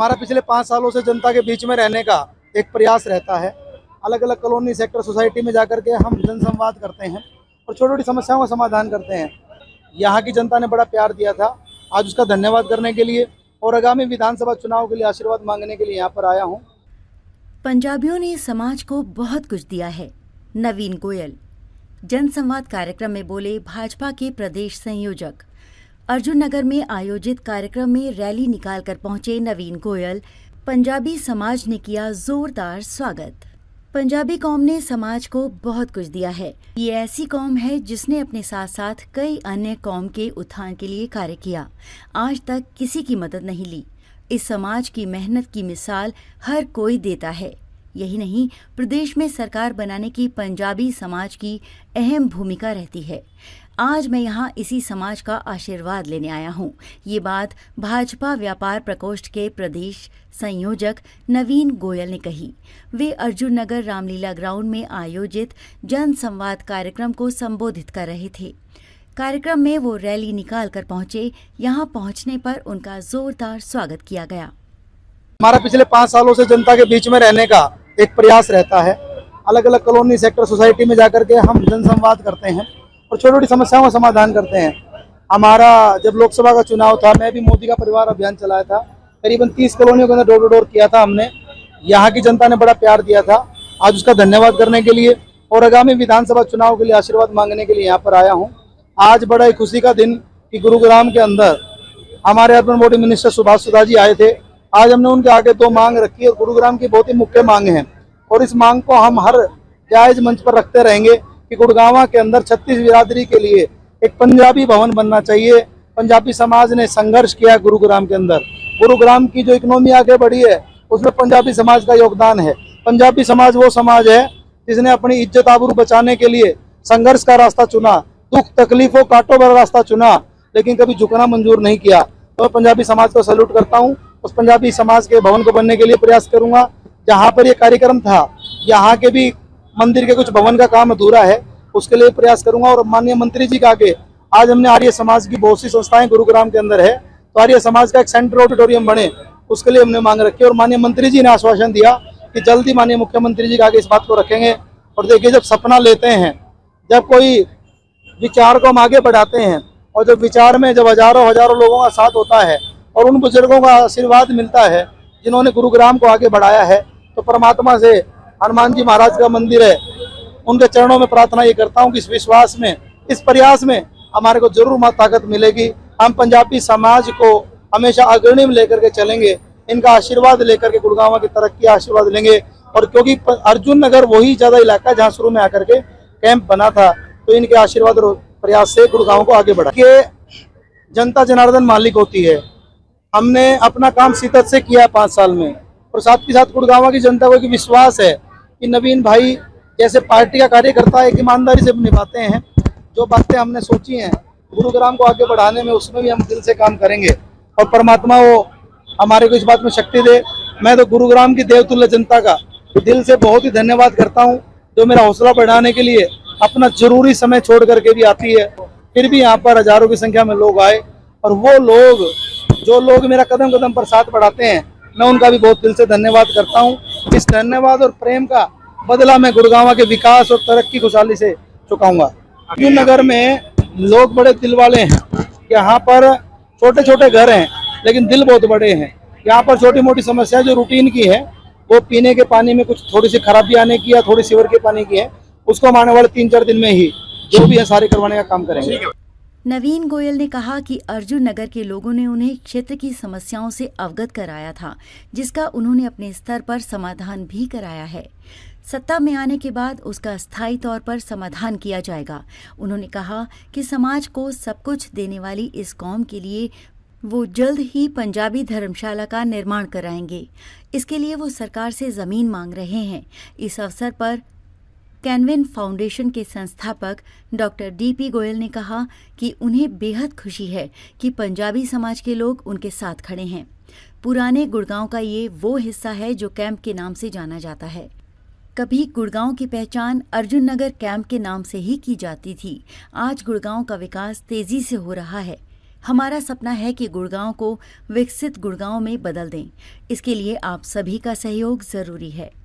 हमारा पिछले 5 सालों से जनता के बीच में रहने का एक प्रयास रहता है। अलग अलग कॉलोनी सेक्टर सोसाइटी में जाकर के हम जनसंवाद करते हैं और छोटी छोटी समस्याओं का समाधान करते हैं। यहाँ की जनता ने बड़ा प्यार दिया था, आज उसका धन्यवाद करने के लिए और आगामी विधानसभा चुनाव के लिए आशीर्वाद मांगने के लिए यहाँ पर आया हूँ। पंजाबियों ने समाज को बहुत कुछ दिया है। नवीन गोयल जनसंवाद कार्यक्रम में बोले भाजपा के प्रदेश संयोजक। अर्जुन नगर में आयोजित कार्यक्रम में रैली निकालकर पहुंचे नवीन गोयल। पंजाबी समाज ने किया जोरदार स्वागत। पंजाबी कौम ने समाज को बहुत कुछ दिया है। ये ऐसी कौम है जिसने अपने साथ साथ कई अन्य कौम के उत्थान के लिए कार्य किया। आज तक किसी की मदद नहीं ली। इस समाज की मेहनत की मिसाल हर कोई देता है। यही नहीं, प्रदेश में सरकार बनाने की पंजाबी समाज की अहम भूमिका रहती है। आज मैं यहाँ इसी समाज का आशीर्वाद लेने आया हूँ। ये बात भाजपा व्यापार प्रकोष्ठ के प्रदेश संयोजक नवीन गोयल ने कही। वे अर्जुन नगर रामलीला ग्राउंड में आयोजित जन संवाद कार्यक्रम को संबोधित कर रहे थे। कार्यक्रम में वो रैली निकाल कर पहुंचे। यहाँ पहुंचने पर उनका जोरदार स्वागत किया गया। हमारा पिछले 5 सालों से जनता के बीच में रहने का एक प्रयास रहता है। अलग अलग कॉलोनी सेक्टर सोसाइटी में जाकर के हम जनसंवाद करते हैं और छोटी छोटी समस्याओं का समाधान करते हैं। हमारा जब लोकसभा का चुनाव था, मैं भी मोदी का परिवार अभियान चलाया था। करीबन 30 कॉलोनियों के अंदर डोर टू डोर किया था हमने। यहाँ की जनता ने बड़ा प्यार दिया था, आज उसका धन्यवाद करने के लिए और आगामी विधानसभा चुनाव के लिए आशीर्वाद मांगने के लिए यहाँ पर आया हूँ। आज बड़ा ही खुशी का दिन कि गुरुग्राम के अंदर हमारे urban body minister Subhash Sudha ji आए थे। आज हमने उनके आगे 2 मांग रखी है। गुरुग्राम की बहुत ही मुख्य मांग है और इस मांग को हम हर जायज मंच पर रखते रहेंगे कि गुड़गांव के अंदर 36 बिरादरी के लिए एक पंजाबी भवन बनना चाहिए। पंजाबी समाज ने संघर्ष किया गुरुग्राम के अंदर। गुरुग्राम की जो इकोनॉमी आगे बढ़ी है उसमें पंजाबी समाज का योगदान है। पंजाबी समाज वो समाज है जिसने अपनी इज्जत आबरू बचाने के लिए संघर्ष का रास्ता चुना, दुख तकलीफों कांटों भरा रास्ता चुना, लेकिन कभी झुकना मंजूर नहीं किया। तो मैं पंजाबी समाज को सैल्यूट करता हूँ। उस पंजाबी समाज के भवन को बनने के लिए प्रयास करूंगा। जहाँ पर ये कार्यक्रम था, यहाँ के भी मंदिर के कुछ भवन का काम अधूरा है, उसके लिए प्रयास करूंगा। और माननीय मंत्री जी का आगे आज हमने आर्य समाज की बहुत सी संस्थाएं गुरुग्राम के अंदर है, तो आर्य समाज का एक सेंट्रल ऑडिटोरियम बने, उसके लिए हमने मांग रखी। और माननीय मंत्री जी ने आश्वासन दिया कि जल्दी माननीय मुख्यमंत्री जी के आगे इस बात को रखेंगे। और देखिए, जब सपना लेते हैं, जब कोई विचार को हम आगे बढ़ाते हैं और जब विचार में जब हजारों हजारों लोगों का साथ होता है और उन बुजुर्गों का आशीर्वाद मिलता है जिन्होंने गुरुग्राम को आगे बढ़ाया है, तो परमात्मा से हनुमान जी महाराज का मंदिर है, उनके चरणों में प्रार्थना ये करता हूँ कि इस विश्वास में, इस प्रयास में हमारे को जरूर मां ताकत मिलेगी। हम पंजाबी समाज को हमेशा अग्रणी में लेकर के चलेंगे, इनका आशीर्वाद लेकर के गुड़गांव की तरक्की आशीर्वाद लेंगे। और क्योंकि अर्जुन नगर वही ज्यादा इलाका जहाँ शुरू में आकर के कैंप बना था, तो इनके आशीर्वाद और प्रयास से गुड़गांव को आगे बढ़ा के जनता जनार्दन मालिक होती है। हमने अपना काम शिद्दत से किया 5 साल में और साथ ही साथ गुड़गांव की जनता को एक विश्वास है कि नवीन भाई जैसे पार्टी का कार्यकर्ता एक ईमानदारी से निभाते हैं। जो बातें हमने सोची हैं गुरुग्राम को आगे बढ़ाने में, उसमें भी हम दिल से काम करेंगे और परमात्मा वो हमारे को इस बात में शक्ति दे। मैं तो गुरुग्राम की देवतुल्य जनता का दिल से बहुत ही धन्यवाद करता हूँ, जो मेरा हौसला बढ़ाने के लिए अपना जरूरी समय छोड़ करके भी आती है। फिर भी यहाँ पर हजारों की संख्या में लोग आए और वो लोग जो लोग मेरा कदम कदम पर साथ बढ़ाते हैं, मैं उनका भी बहुत दिल से धन्यवाद करता हूँ। इस धन्यवाद और प्रेम का बदला मैं गुड़गांव के विकास और तरक्की खुशहाली से चुकाऊंगा। अर्जुन नगर में लोग बड़े दिल वाले हैं। यहाँ पर छोटे छोटे घर हैं लेकिन दिल बहुत बड़े हैं। यहाँ पर छोटी मोटी समस्या जो रूटीन की है, वो पीने के पानी में कुछ थोड़ी सी खराबी आने की या थोड़ी सीवर के पानी की है, उसको हम आने वाले 3-4 दिन में ही जो भी है सारे करवाने का काम करेंगे। नवीन गोयल ने कहा कि अर्जुन नगर के लोगों ने उन्हें क्षेत्र की समस्याओं से अवगत कराया था, जिसका उन्होंने अपने स्तर पर समाधान भी कराया है। सत्ता में आने के बाद उसका स्थायी तौर पर समाधान किया जाएगा। उन्होंने कहा कि समाज को सब कुछ देने वाली इस कौम के लिए वो जल्द ही पंजाबी धर्मशाला का निर्माण कराएंगे। इसके लिए वो सरकार से जमीन मांग रहे हैं। इस अवसर पर कैनविन फाउंडेशन के संस्थापक डॉक्टर डीपी गोयल ने कहा कि उन्हें बेहद खुशी है कि पंजाबी समाज के लोग उनके साथ खड़े हैं। पुराने गुड़गांव का ये वो हिस्सा है जो कैंप के नाम से जाना जाता है। कभी गुड़गांव की पहचान अर्जुन नगर कैंप के नाम से ही की जाती थी। आज गुड़गांव का विकास तेजी से हो रहा है। हमारा सपना है कि गुड़गांव को विकसित गुड़गांव में बदल दें। इसके लिए आप सभी का सहयोग जरूरी है।